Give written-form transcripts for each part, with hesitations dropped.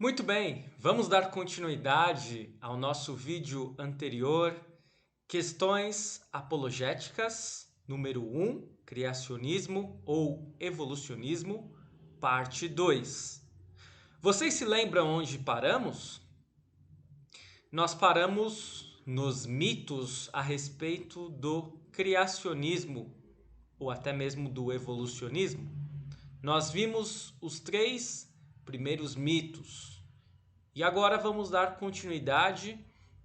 Muito bem, vamos dar continuidade ao nosso vídeo anterior, questões apologéticas, número 1, criacionismo ou evolucionismo, parte 2. Vocês se lembram onde paramos? Nós paramos nos mitos a respeito do criacionismo ou até mesmo do evolucionismo. Nós vimos os 3 primeiros mitos. E agora vamos dar continuidade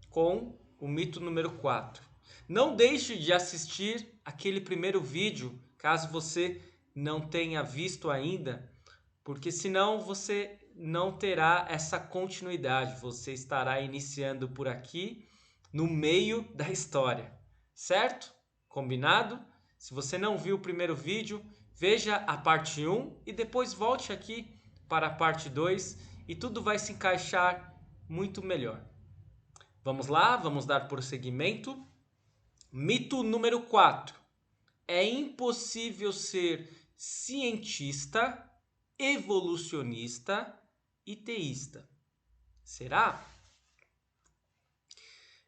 com o mito número 4. Não deixe de assistir aquele primeiro vídeo, caso você não tenha visto ainda, porque senão você não terá essa continuidade. Você estará iniciando por aqui no meio da história, certo? Combinado? Se você não viu o primeiro vídeo, veja a parte 1 e depois volte aqui para a parte 2 e tudo vai se encaixar muito melhor. Vamos lá, vamos dar prosseguimento. Mito número 4. É impossível ser cientista, evolucionista e teísta. Será?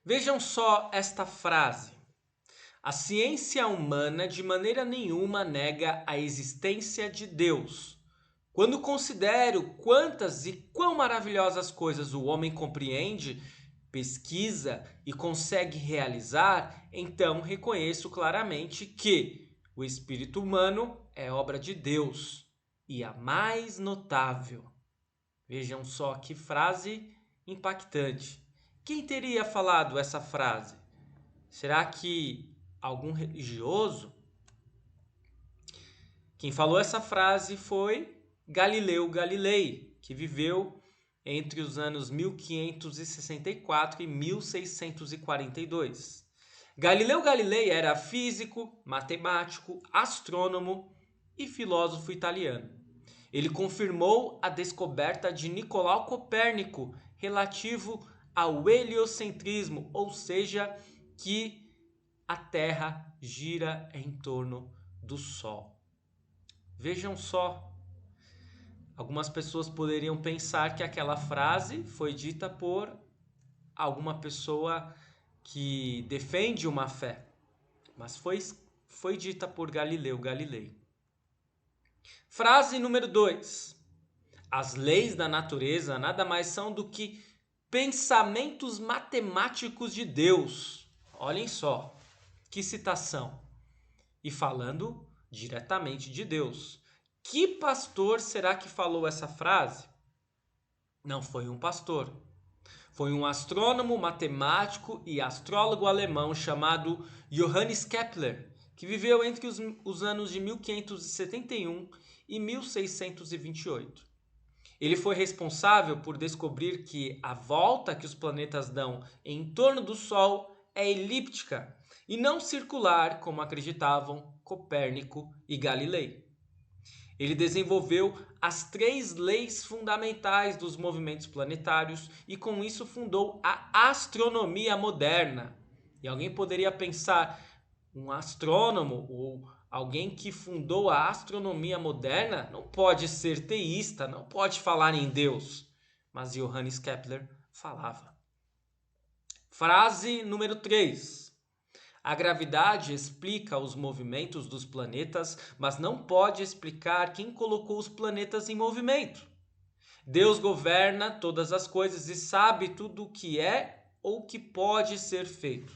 Vejam só esta frase. A ciência humana de maneira nenhuma nega a existência de Deus. Quando considero quantas e quão maravilhosas coisas o homem compreende, pesquisa e consegue realizar, então reconheço claramente que o espírito humano é obra de Deus e a mais notável. Vejam só que frase impactante. Quem teria falado essa frase? Será que algum religioso? Quem falou essa frase foi Galileu Galilei, que viveu entre os anos 1564 e 1642. Galileu Galilei era físico, matemático, astrônomo e filósofo italiano. Ele confirmou a descoberta de Nicolau Copérnico relativo ao heliocentrismo, ou seja, que a Terra gira em torno do Sol. Vejam só, algumas pessoas poderiam pensar que aquela frase foi dita por alguma pessoa que defende uma fé, mas foi dita por Galileu Galilei. Frase número 2. As leis da natureza nada mais são do que pensamentos matemáticos de Deus. Olhem só, que citação. E falando diretamente de Deus. Que pastor será que falou essa frase? Não foi um pastor. Foi um astrônomo, matemático e astrólogo alemão chamado Johannes Kepler, que viveu entre os anos de 1571 e 1628. Ele foi responsável por descobrir que a volta que os planetas dão em torno do Sol é elíptica e não circular, como acreditavam Copérnico e Galilei. Ele desenvolveu as 3 leis fundamentais dos movimentos planetários e com isso fundou a astronomia moderna. E alguém poderia pensar, um astrônomo ou alguém que fundou a astronomia moderna não pode ser teísta, não pode falar em Deus. Mas Johannes Kepler falava. Frase número 3. A gravidade explica os movimentos dos planetas, mas não pode explicar quem colocou os planetas em movimento. Deus governa todas as coisas e sabe tudo o que é ou que pode ser feito.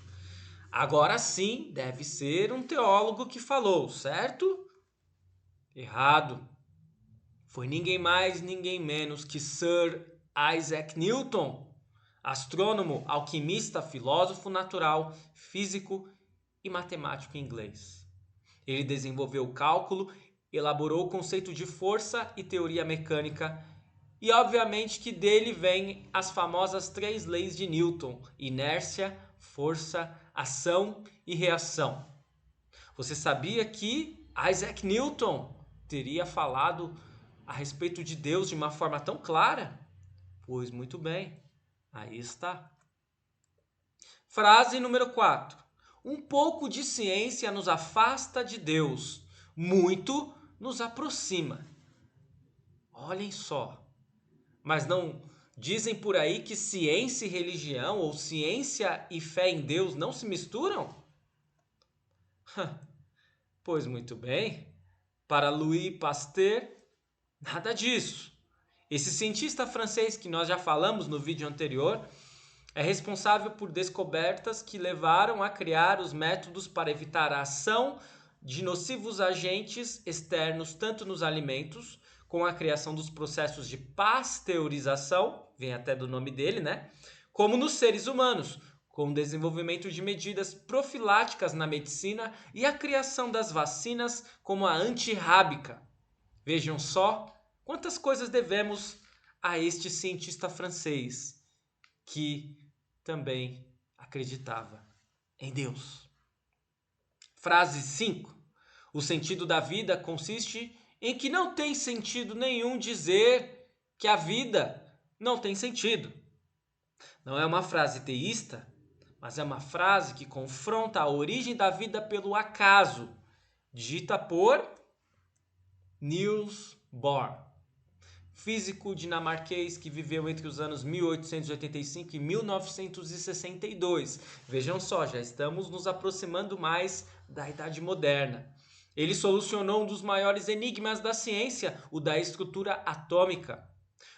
Agora sim, deve ser um teólogo que falou, certo? Errado. Foi ninguém mais, ninguém menos que Sir Isaac Newton, astrônomo, alquimista, filósofo natural, físico e matemático inglês. Ele desenvolveu o cálculo, elaborou o conceito de força e teoria mecânica, e obviamente que dele vêm as famosas 3 leis de Newton: inércia, força, ação e reação. Você sabia que Isaac Newton teria falado a respeito de Deus de uma forma tão clara? Pois muito bem, aí está. Frase número 4. Um pouco de ciência nos afasta de Deus, muito nos aproxima. Olhem só. Mas não Dizem por aí que ciência e religião, ou ciência e fé em Deus, não se misturam? Pois muito bem, para Louis Pasteur, nada disso. Esse cientista francês que nós já falamos no vídeo anterior é responsável por descobertas que levaram a criar os métodos para evitar a ação de nocivos agentes externos tanto nos alimentos, com a criação dos processos de pasteurização, vem até do nome dele, né? Como nos seres humanos, com o desenvolvimento de medidas profiláticas na medicina e a criação das vacinas como a antirrábica. Vejam só quantas coisas devemos a este cientista francês que também acreditava em Deus. Frase 5. O sentido da vida consiste em que não tem sentido nenhum dizer que a vida não tem sentido. Não é uma frase teísta, mas é uma frase que confronta a origem da vida pelo acaso, dita por Niels Bohr, físico dinamarquês que viveu entre os anos 1885 e 1962. Vejam só, já estamos nos aproximando mais da Idade Moderna. Ele solucionou um dos maiores enigmas da ciência, o da estrutura atômica.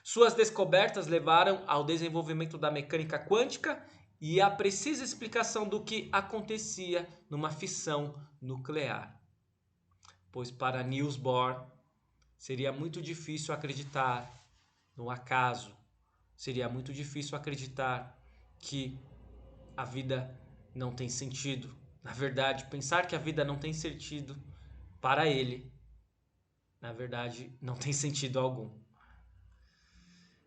Suas descobertas levaram ao desenvolvimento da mecânica quântica e à precisa explicação do que acontecia numa fissão nuclear. Pois para Niels Bohr, seria muito difícil acreditar no acaso. Seria muito difícil acreditar que a vida não tem sentido. Na verdade, pensar que a vida não tem sentido, para ele, na verdade, não tem sentido algum.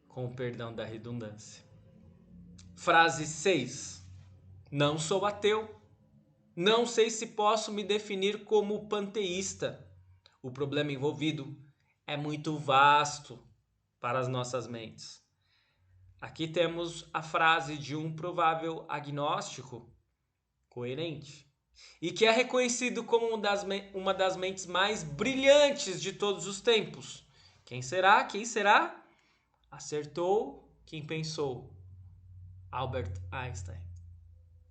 Com o perdão da redundância. Frase 6. Não sou ateu. Não sei se posso me definir como panteísta. O problema envolvido é muito vasto para as nossas mentes. Aqui temos a frase de um provável agnóstico coerente e que é reconhecido como uma das mentes mais brilhantes de todos os tempos. Quem será? Quem será? Acertou quem pensou. Albert Einstein,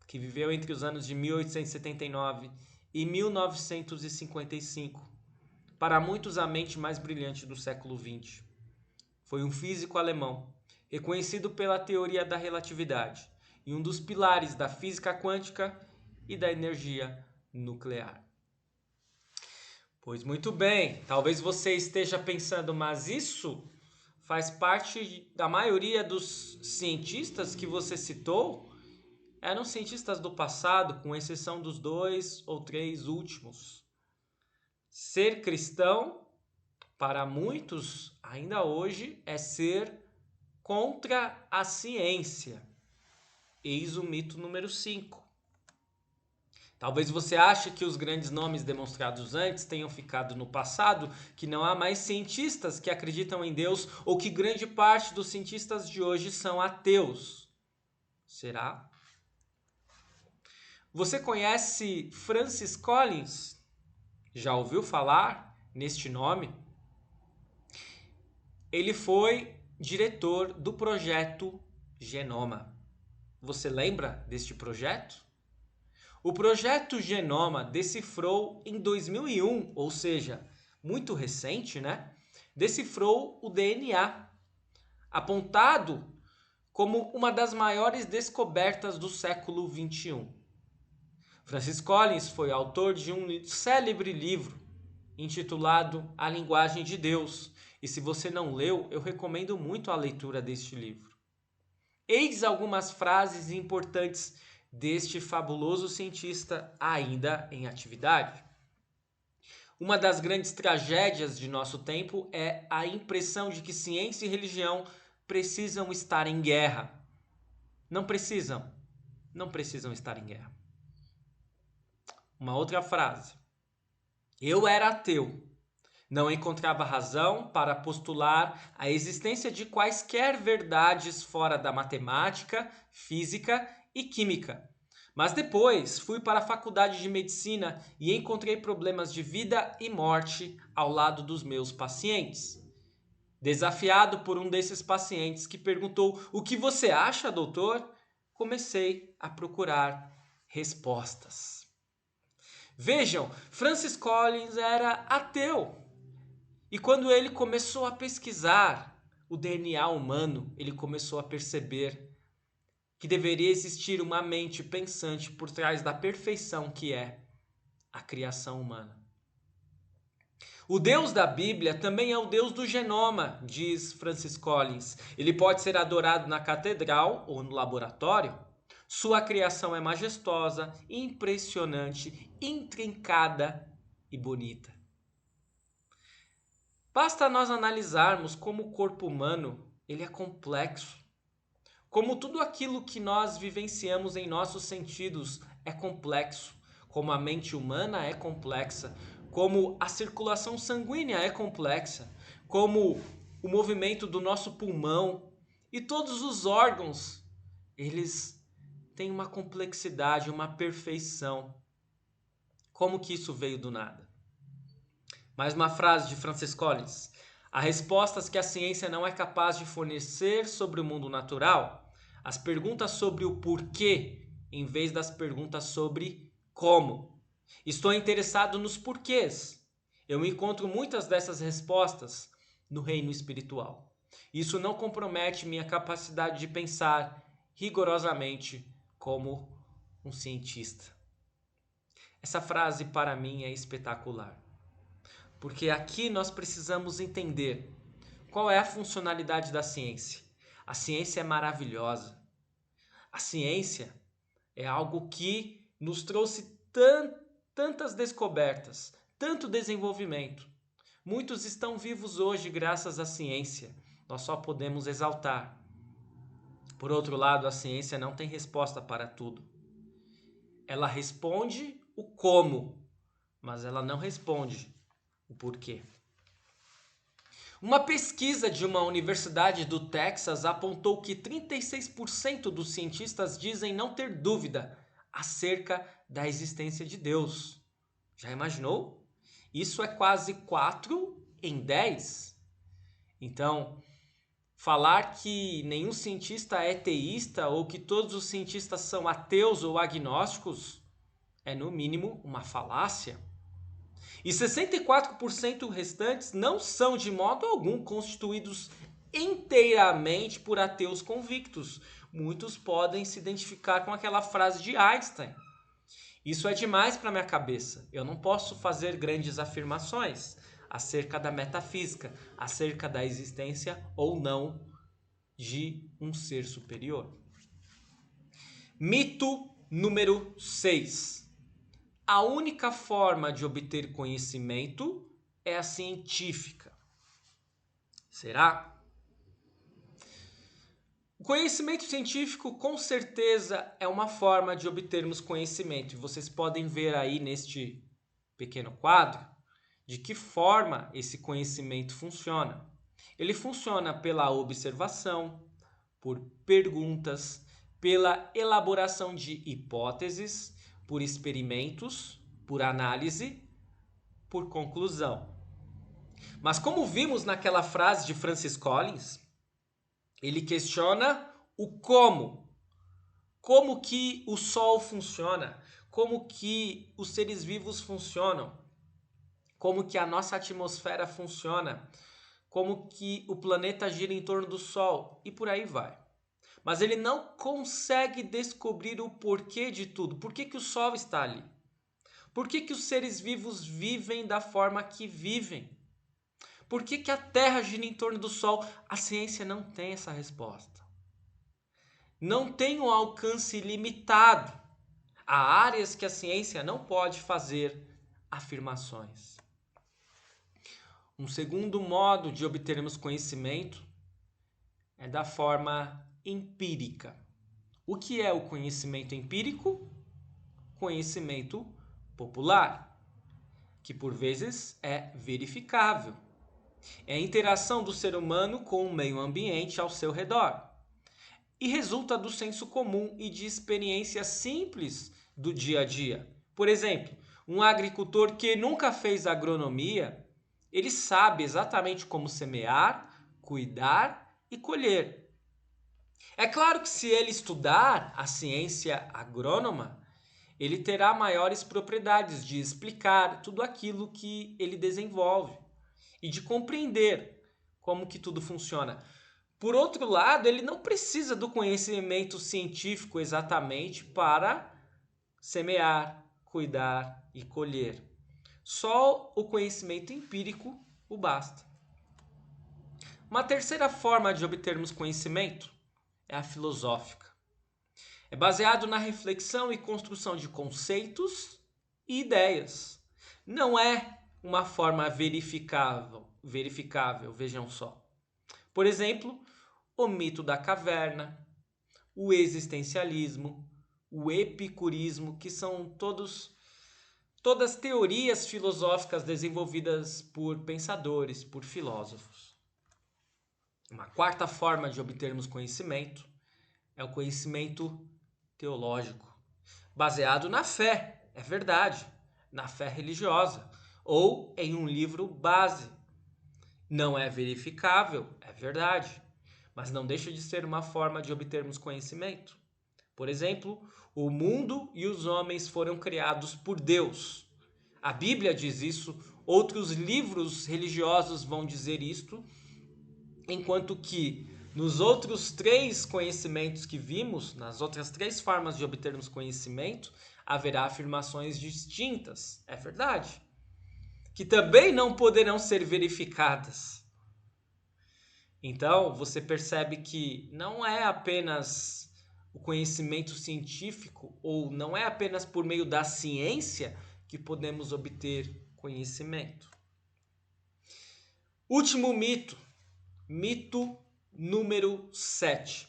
que viveu entre os anos de 1879 e 1955. Para muitos, a mente mais brilhante do século XX. Foi um físico alemão, reconhecido pela teoria da relatividade e um dos pilares da física quântica e da energia nuclear. Pois muito bem, talvez você esteja pensando, mas isso faz parte da maioria dos cientistas que você citou? Eram cientistas do passado, com exceção dos 2 ou 3 últimos. Ser cristão, para muitos, ainda hoje, é ser contra a ciência. Eis o mito número 5. Talvez você ache que os grandes nomes demonstrados antes tenham ficado no passado, que não há mais cientistas que acreditam em Deus ou que grande parte dos cientistas de hoje são ateus. Será? Você conhece Francis Collins? Já ouviu falar neste nome? Ele foi diretor do projeto Genoma. Você lembra deste projeto? O projeto Genoma decifrou em 2001, ou seja, muito recente, né? Decifrou o DNA, apontado como uma das maiores descobertas do século XXI. Francis Collins foi autor de um célebre livro intitulado A Linguagem de Deus, e se você não leu, eu recomendo muito a leitura deste livro. Eis algumas frases importantes deste fabuloso cientista ainda em atividade. Uma das grandes tragédias de nosso tempo é a impressão de que ciência e religião precisam estar em guerra. Não precisam estar em guerra. Uma outra frase. Eu era ateu. Não encontrava razão para postular a existência de quaisquer verdades fora da matemática, física e química. Mas depois fui para a faculdade de medicina e encontrei problemas de vida e morte ao lado dos meus pacientes. Desafiado por um desses pacientes que perguntou: "O que você acha, doutor?", comecei a procurar respostas. Vejam, Francis Collins era ateu. E quando ele começou a pesquisar o DNA humano, ele começou a perceber que deveria existir uma mente pensante por trás da perfeição que é a criação humana. O Deus da Bíblia também é o Deus do genoma, diz Francis Collins. Ele pode ser adorado na catedral ou no laboratório. Sua criação é majestosa, impressionante, intrincada e bonita. Basta nós analisarmos como o corpo humano ele é complexo. Como tudo aquilo que nós vivenciamos em nossos sentidos é complexo. Como a mente humana é complexa. Como a circulação sanguínea é complexa. Como o movimento do nosso pulmão. E todos os órgãos, eles têm uma complexidade, uma perfeição. Como que isso veio do nada? Mais uma frase de Francis Collins. Há respostas que a ciência não é capaz de fornecer sobre o mundo natural. As perguntas sobre o porquê, em vez das perguntas sobre como. Estou interessado nos porquês. Eu encontro muitas dessas respostas no reino espiritual. Isso não compromete minha capacidade de pensar rigorosamente como um cientista. Essa frase para mim é espetacular. Porque aqui nós precisamos entender qual é a funcionalidade da ciência. A ciência é maravilhosa. A ciência é algo que nos trouxe tantas descobertas, tanto desenvolvimento. Muitos estão vivos hoje graças à ciência. Nós só podemos exaltar. Por outro lado, a ciência não tem resposta para tudo. Ela responde o como, mas ela não responde o porquê. Uma pesquisa de uma universidade do Texas apontou que 36% dos cientistas dizem não ter dúvida acerca da existência de Deus. Já imaginou? Isso é quase 4 em 10. Então, falar que nenhum cientista é teísta ou que todos os cientistas são ateus ou agnósticos é, no mínimo, uma falácia. E 64% restantes não são de modo algum constituídos inteiramente por ateus convictos. Muitos podem se identificar com aquela frase de Einstein. Isso é demais para minha cabeça. Eu não posso fazer grandes afirmações acerca da metafísica, acerca da existência ou não de um ser superior. Mito número 6. A única forma de obter conhecimento é a científica. Será? O conhecimento científico com certeza é uma forma de obtermos conhecimento. E vocês podem ver aí neste pequeno quadro de que forma esse conhecimento funciona. Ele funciona pela observação, por perguntas, pela elaboração de hipóteses, por experimentos, por análise, por conclusão. Mas como vimos naquela frase de Francis Collins, ele questiona o como. Como que o Sol funciona? Como que os seres vivos funcionam? Como que a nossa atmosfera funciona? Como que o planeta gira em torno do Sol? E por aí vai. Mas ele não consegue descobrir o porquê de tudo. Por que que o Sol está ali? Por que que os seres vivos vivem da forma que vivem? Por que que a Terra gira em torno do Sol? A ciência não tem essa resposta. Não tem um alcance limitado. Há áreas que a ciência não pode fazer afirmações. Um segundo modo de obtermos conhecimento é da forma empírica. O que é o conhecimento empírico? Conhecimento popular, que por vezes é verificável. É a interação do ser humano com o meio ambiente ao seu redor. E resulta do senso comum e de experiências simples do dia a dia. Por exemplo, um agricultor que nunca fez agronomia, ele sabe exatamente como semear, cuidar e colher. É claro que se ele estudar a ciência agrônoma, ele terá maiores propriedades de explicar tudo aquilo que ele desenvolve e de compreender como que tudo funciona. Por outro lado, ele não precisa do conhecimento científico exatamente para semear, cuidar e colher. Só o conhecimento empírico o basta. Uma terceira forma de obtermos conhecimento é a filosófica. É baseado na reflexão e construção de conceitos e ideias. Não é uma forma verificável, vejam só. Por exemplo, o mito da caverna, o existencialismo, o epicurismo, que são todas teorias filosóficas desenvolvidas por pensadores, por filósofos. Uma quarta forma de obtermos conhecimento é o conhecimento teológico, baseado na fé, é verdade, na fé religiosa, ou em um livro base. Não é verificável, é verdade, mas não deixa de ser uma forma de obtermos conhecimento. Por exemplo, o mundo e os homens foram criados por Deus. A Bíblia diz isso, outros livros religiosos vão dizer isto, enquanto que nos outros três conhecimentos que vimos, nas outras três formas de obtermos conhecimento, haverá afirmações distintas, é verdade, que também não poderão ser verificadas. Então, você percebe que não é apenas o conhecimento científico, ou não é apenas por meio da ciência que podemos obter conhecimento. Último mito, mito número 7.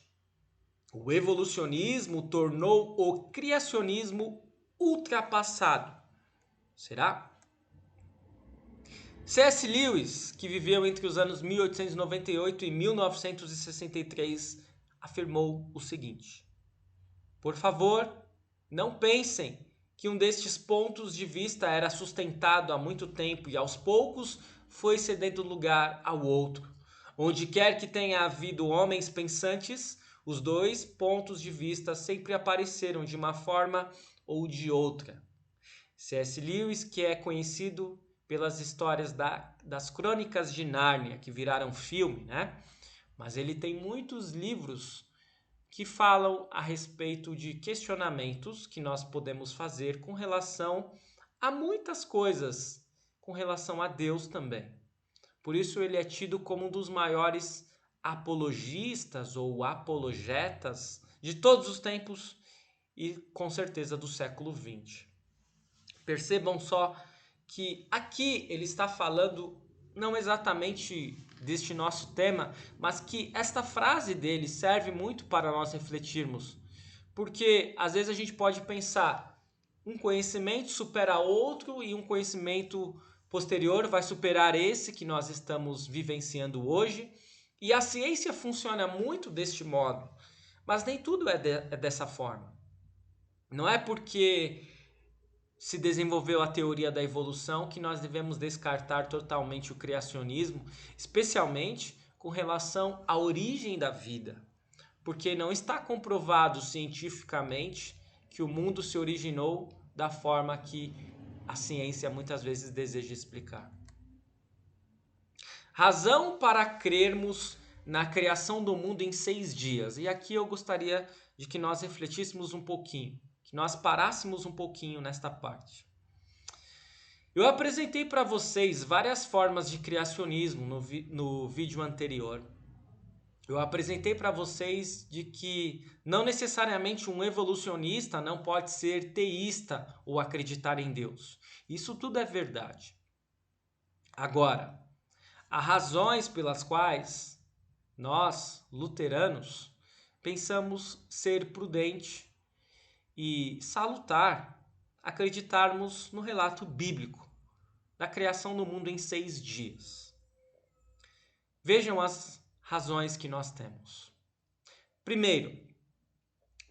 O evolucionismo tornou o criacionismo ultrapassado. Será? C.S. Lewis, que viveu entre os anos 1898 e 1963, afirmou o seguinte: por favor, não pensem que um destes pontos de vista era sustentado há muito tempo e aos poucos foi cedendo lugar ao outro. Onde quer que tenha havido homens pensantes, os dois pontos de vista sempre apareceram de uma forma ou de outra. C.S. Lewis, que é conhecido pelas histórias das Crônicas de Nárnia, que viraram filme, né? Mas ele tem muitos livros que falam a respeito de questionamentos que nós podemos fazer com relação a muitas coisas, com relação a Deus também. Por isso ele é tido como um dos maiores apologistas ou apologetas de todos os tempos e com certeza do século XX. Percebam só que aqui ele está falando não exatamente deste nosso tema, mas que esta frase dele serve muito para nós refletirmos. Porque às vezes a gente pode pensar, um conhecimento supera outro e um conhecimento posterior vai superar esse que nós estamos vivenciando hoje. E a ciência funciona muito deste modo, mas nem tudo é dessa forma. Não é porque se desenvolveu a teoria da evolução que nós devemos descartar totalmente o criacionismo, especialmente com relação à origem da vida, porque não está comprovado cientificamente que o mundo se originou da forma que a ciência muitas vezes deseja explicar. Razão para crermos na criação do mundo em 6 dias. E aqui eu gostaria de que nós refletíssemos um pouquinho, que nós parássemos um pouquinho nesta parte. Eu apresentei para vocês várias formas de criacionismo no vídeo anterior. Eu apresentei para vocês de que não necessariamente um evolucionista não pode ser teísta ou acreditar em Deus. Isso tudo é verdade. Agora, há razões pelas quais nós, luteranos, pensamos ser prudente e salutar acreditarmos no relato bíblico da criação do mundo em 6 dias. Vejam as razões que nós temos. Primeiro,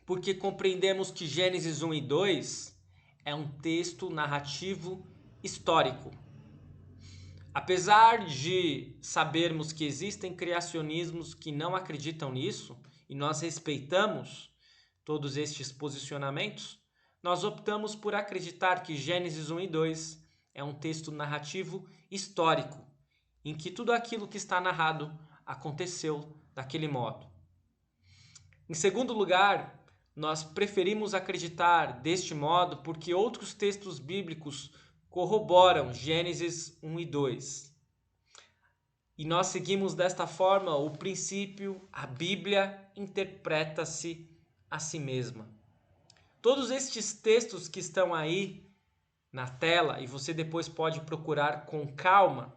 porque compreendemos que Gênesis 1 e 2 é um texto narrativo histórico. Apesar de sabermos que existem criacionismos que não acreditam nisso, e nós respeitamos todos estes posicionamentos, nós optamos por acreditar que Gênesis 1 e 2 é um texto narrativo histórico, em que tudo aquilo que está narrado aconteceu daquele modo. Em segundo lugar, nós preferimos acreditar deste modo porque outros textos bíblicos corroboram Gênesis 1 e 2. E nós seguimos desta forma o princípio: a Bíblia interpreta-se a si mesma. Todos estes textos que estão aí na tela, e você depois pode procurar com calma,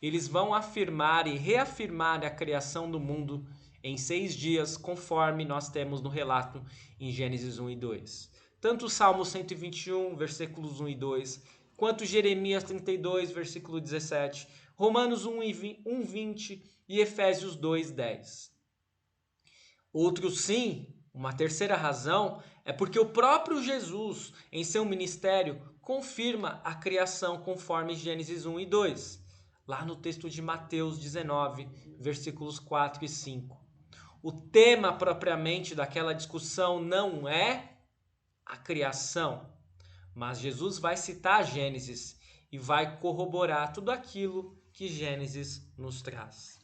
eles vão afirmar e reafirmar a criação do mundo em 6 dias, conforme nós temos no relato em Gênesis 1 e 2. Tanto o Salmo 121, versículos 1 e 2, quanto Jeremias 32, versículo 17, Romanos 1, 20 e Efésios 2, 10. Outro sim, uma terceira razão, é porque o próprio Jesus, em seu ministério, confirma a criação conforme Gênesis 1 e 2, lá no texto de Mateus 19, versículos 4 e 5. O tema propriamente daquela discussão não é a criação, mas Jesus vai citar Gênesis e vai corroborar tudo aquilo que Gênesis nos traz.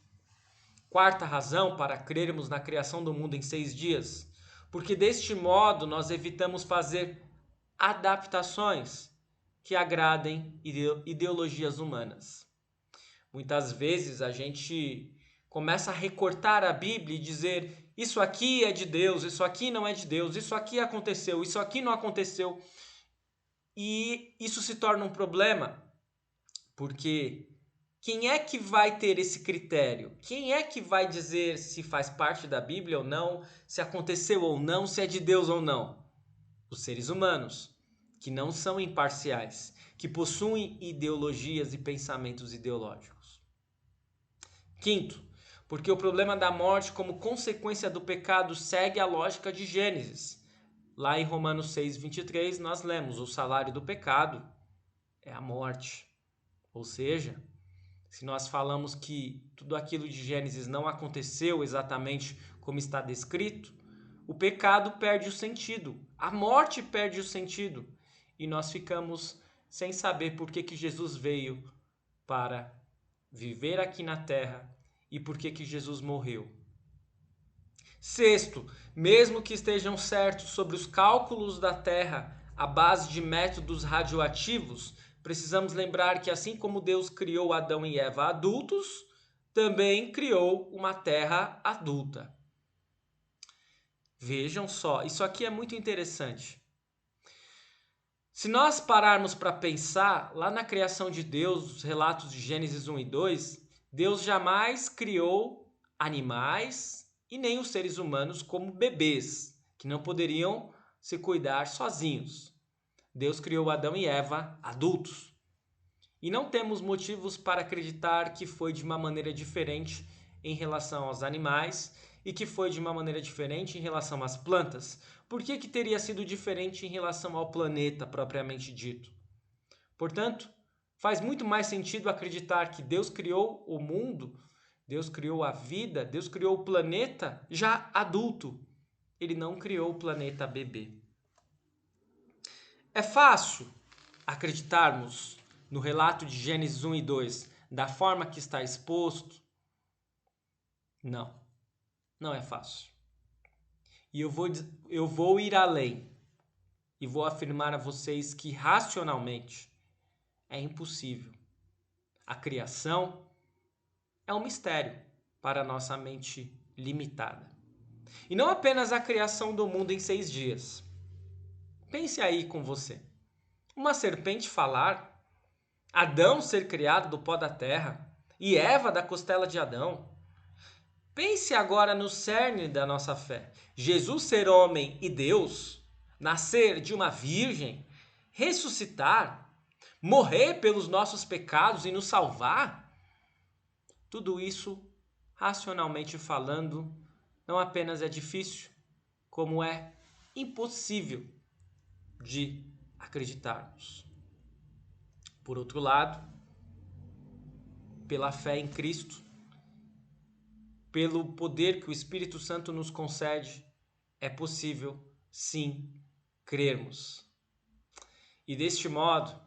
Quarta razão para crermos na criação do mundo em 6 dias, porque deste modo nós evitamos fazer adaptações que agradem ideologias humanas. Muitas vezes a gente começa a recortar a Bíblia e dizer: isso aqui é de Deus, isso aqui não é de Deus, isso aqui aconteceu, isso aqui não aconteceu. E isso se torna um problema, porque quem é que vai ter esse critério? Quem é que vai dizer se faz parte da Bíblia ou não, se aconteceu ou não, se é de Deus ou não? Os seres humanos, que não são imparciais, que possuem ideologias e pensamentos ideológicos. Quinto, porque o problema da morte como consequência do pecado segue a lógica de Gênesis. Lá em Romanos 6, 23, nós lemos: o salário do pecado é a morte. Ou seja, se nós falamos que tudo aquilo de Gênesis não aconteceu exatamente como está descrito, o pecado perde o sentido, a morte perde o sentido, e nós ficamos sem saber por que Jesus veio para viver aqui na terra e por que Jesus morreu. Sexto, mesmo que estejam certos sobre os cálculos da terra à base de métodos radioativos, precisamos lembrar que assim como Deus criou Adão e Eva adultos, também criou uma terra adulta. Vejam só, isso aqui é muito interessante. Se nós pararmos para pensar, lá na criação de Deus, os relatos de Gênesis 1 e 2, Deus jamais criou animais e nem os seres humanos como bebês, que não poderiam se cuidar sozinhos. Deus criou Adão e Eva adultos. E não temos motivos para acreditar que foi de uma maneira diferente em relação aos animais e que foi de uma maneira diferente em relação às plantas. Por que teria sido diferente em relação ao planeta propriamente dito? Portanto, faz muito mais sentido acreditar que Deus criou o mundo, Deus criou a vida, Deus criou o planeta já adulto. Ele não criou o planeta bebê. É fácil acreditarmos no relato de Gênesis 1 e 2 da forma que está exposto? Não, não é fácil. E eu vou ir além e vou afirmar a vocês que racionalmente é impossível. A criação é um mistério para a nossa mente limitada. E não apenas a criação do mundo em 6 dias. Pense aí com você. Uma serpente falar, Adão ser criado do pó da terra e Eva da costela de Adão. Pense agora no cerne da nossa fé. Jesus ser homem e Deus, nascer de uma virgem, ressuscitar, morrer pelos nossos pecados e nos salvar. Tudo isso, racionalmente falando, não apenas é difícil, como é impossível de acreditarmos. Por outro lado, pela fé em Cristo, pelo poder que o Espírito Santo nos concede, é possível, sim, crermos. E deste modo,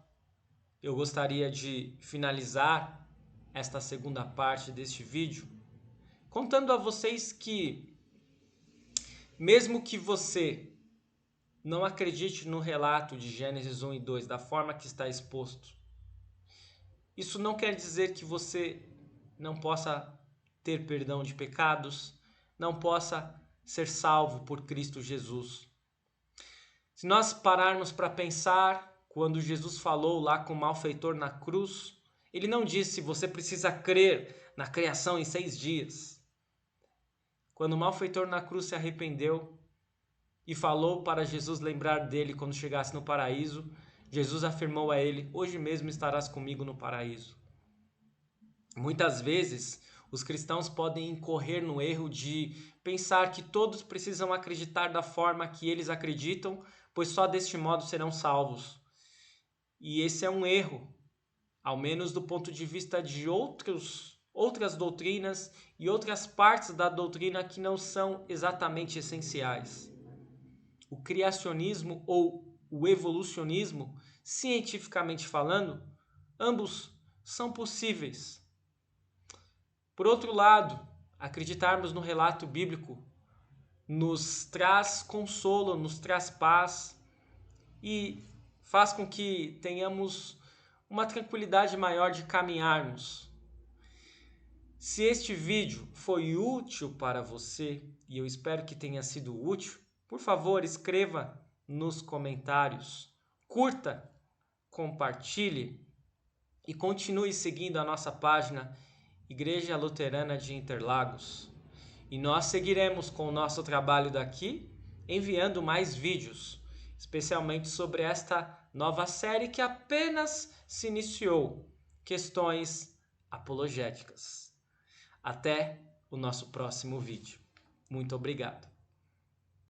eu gostaria de finalizar esta segunda parte deste vídeo, contando a vocês que, mesmo que você não acredite no relato de Gênesis 1 e 2 da forma que está exposto, isso não quer dizer que você não possa ter perdão de pecados, não possa ser salvo por Cristo Jesus. Se nós pararmos para pensar, quando Jesus falou lá com o malfeitor na cruz, ele não disse: você precisa crer na criação em 6 dias. Quando o malfeitor na cruz se arrependeu e falou para Jesus lembrar dele quando chegasse no paraíso, Jesus afirmou a ele: hoje mesmo estarás comigo no paraíso. Muitas vezes, os cristãos podem incorrer no erro de pensar que todos precisam acreditar da forma que eles acreditam, pois só deste modo serão salvos. E esse é um erro, ao menos do ponto de vista de outras doutrinas e outras partes da doutrina que não são exatamente essenciais. O criacionismo ou o evolucionismo, cientificamente falando, ambos são possíveis. Por outro lado, acreditarmos no relato bíblico nos traz consolo, nos traz paz e faz com que tenhamos uma tranquilidade maior de caminharmos. Se este vídeo foi útil para você, e eu espero que tenha sido útil, por favor, escreva nos comentários, curta, compartilhe e continue seguindo a nossa página Igreja Luterana de Interlagos. E nós seguiremos com o nosso trabalho daqui, enviando mais vídeos, especialmente sobre esta nova série que apenas se iniciou, Questões Apologéticas. Até o nosso próximo vídeo. Muito obrigado.